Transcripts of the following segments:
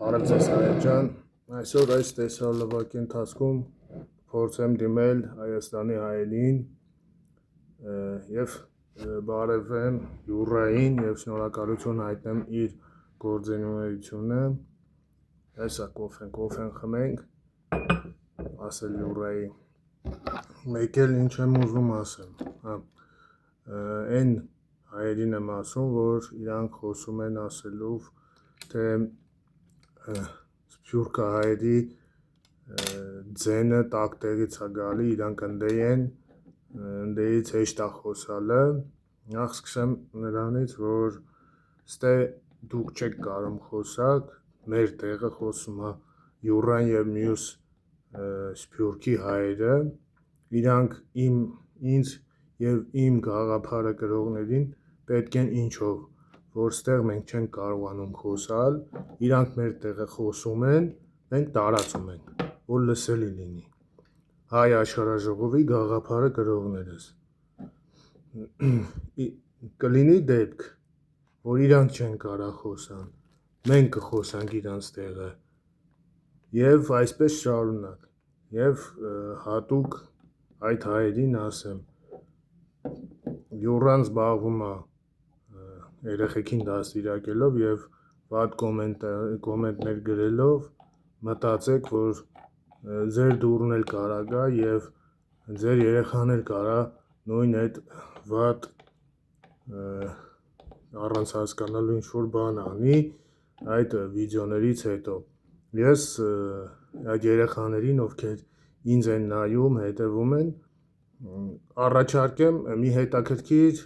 Բարև ձեզ հայերջան, այսօր այս տեսարլվակի ընթացքում փորձեմ դիմել Հայաստանի հայերին և բարևեմ Յուռային և շնորհակալություն հայտնեմ իր գործունեությունը։ Հեսա կոֆեն խմենք, ասել Յուռայի։ Մեկ էլ ինչ եմ ուզում ասեմ, այն հայերին եմ ասում, որ իրանք խոսում են ասելով, թե սփյուռքը հայերի ձենը տակ տեղից է գալի, իրանք ընդեից հեշտ է խոսալը։ Նախ սկսեմ նրանից, որ ստե դուք չեք կարող խոսակ, մեր տեղը խոսում է Յուռան և մյուս սփյուռքի հայերը, իրանք ինձ և իմ գաղափարը կրողներին պետք են ինչով, որ ստեղ մենք չենք կարողանում խոսալ, իրանք մեր տեղը խոսում են, մենք տարածում ենք, որ լսելի լինի, հայ աշխարհաժողովի գաղափարը կրողներս։ Կլինի դեպք, որ իրանք չեն կարող խոսան, մենք կխոսանք իրանց տեղը և այսպես շարունակ, և հատուկ այդ հայերին ասեմ, Յուռան զբաղվում է երեխեքին դաստիարակելով և վատ կոմենտներ գրելով, մտածեք, որ ձեր դուռն էլ կարա գա և ձեր երեխան էլ կարա նույն այդ վատ առանց հասկանալու ինչ-որ բան անի այդ վիդեոներից հետո։ Ես այդ երեխաներին, ովքեր ինձ են նայում, հետևում են, առաջարկեմ մի հետաքրքիր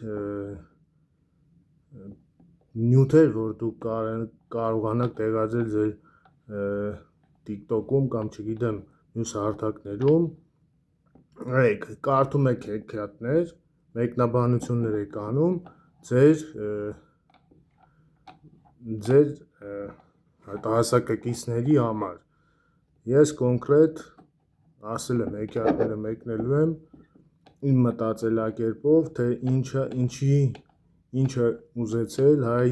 նյութեր, որ դուք կարողանաք տեղադրել ձեր TikTok-ում կամ չգիտեմ մյուս հարթակներում, կարդում եք հեքիաթներ, մեկնաբանություններ եք անում ձեր հասակակիցների համար։ Ես կոնկրետ ասել եմ, հեքիաթները մեկնելու եմ իմ մտածելակերպով, թե ինչը ուզեցել հայ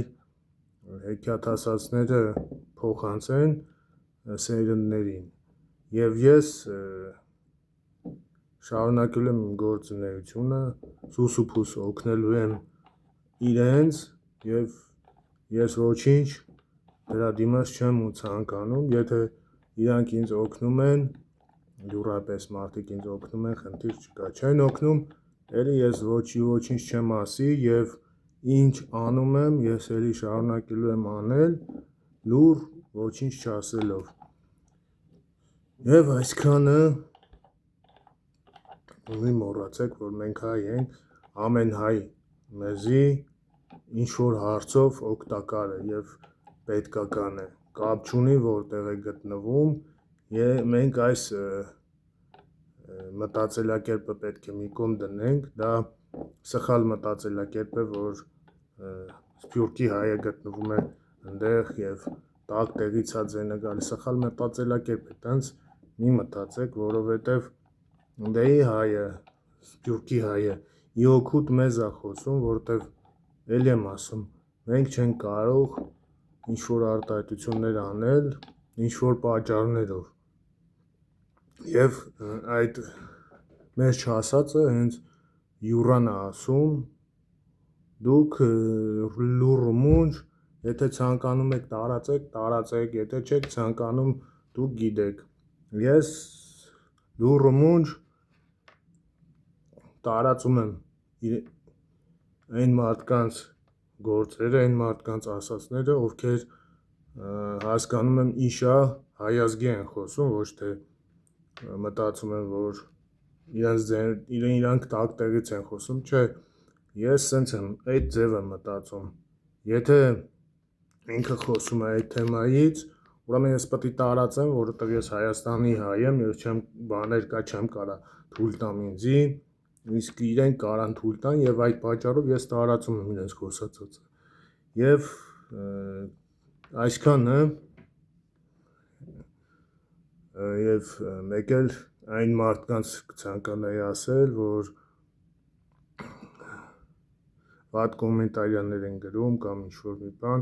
հեքիաթասացները փոխանցեն սերնդներին, և ես շարունակելու եմ իմ գործունեությունը, սուսուփուս օգնելու եմ իրենց, և ես ոչինչ դրա դիմաց չեմ ու ցանկանում, եթե իրանք ինձ օգնում են, յուռապես մարդիկ ինձ օգնում են, խնդիր չկա, չեն օգնում, էլի ես ոչինչ չեմ ասի և ինչ անում եմ, ես էլի շարունակելու եմ անել, լուռ ոչինչ չասելով։ Եվ այսքանը, մի մոռացեք, որ մենք հայ ենք, ամեն հայ մեզի ինչ-որ հարցով օգտակար է և պետքական է, կապ չունի որտեղ է գտնվում, մենք այս մտածելակերպը պետք է մի կողմ դնենք, դա սխալ մտածելակերպ է, որ սփյուռքի հայը գտնվում է այնտեղ և տակ տեղից է ձենը գալի, սխալ մտածելակերպ է, տենց մի մտածեք, որովհետև դեի հայը, սփյուռքի հայը ի օգուտ մեզ է խոսում, որովհետև էլի եմ ասում, մենք չենք կարող ինչ-որ արտահայտություններ անել ինչ-որ պատճառներով, և այդ մեր չասածը հենց Յուռան է ասում, դուք լուռ ու մունջ, եթե ցանկանում եք տարածեք, եթե չեք ցանկանում, դուք գիտեք, ես լուռ ու մունջ տարածում եմ այն մարդկանց գործերը, այն մարդկանց ասածները, ովքեր հասկանում եմ իշա հայազգի են խոսում, ոչ թե մտածում են, որ իրանք տակ տեղից են խոսում, չէ, ես սենց եմ, այդ ձև եմ մտածում, եթե ինքը խոսում է այդ թեմայից, ուրեմն ես պետք է տարածեմ, որովհետև ես Հայաստանի հայ եմ, ես բաներ կա չեմ կարող թույլ տամ ինձի, իսկ իրենք կարան թույլ տան և այդ պատճառով ես տարածում եմ իրենց խոսածածը, և այսքանը, և մեկ էլ այն մարդկանց կցանկանայի ասել, որ վատ կոմենտարիաներ են գրում կամ ինչ-որ մի բան,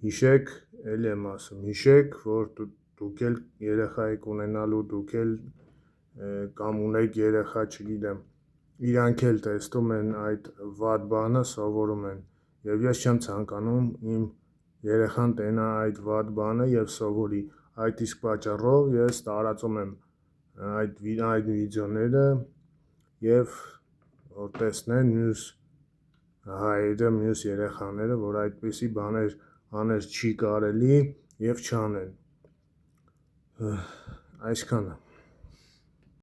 հիշեք, էլի եմ ասում, հիշեք, որ դուք էլ երեխա եք ունենալու, դուք էլ կամ ունեք երեխա, չգիտեմ, իրանք էլ տեսնում են այդ վատ բանը, սովորում են, եւ ես չեմ ցանկանում իմ երեխան տենա այդ վատ բանը եւ սովորի, այդ իսկ պատճառով ես տարածում եմ այդ վիդեոները եւ որ տեսնեն մյուս հայերը, մյուս երեխաները, որ այդպիսի բաներ անել չի կարելի եւ չանեն, այսքանը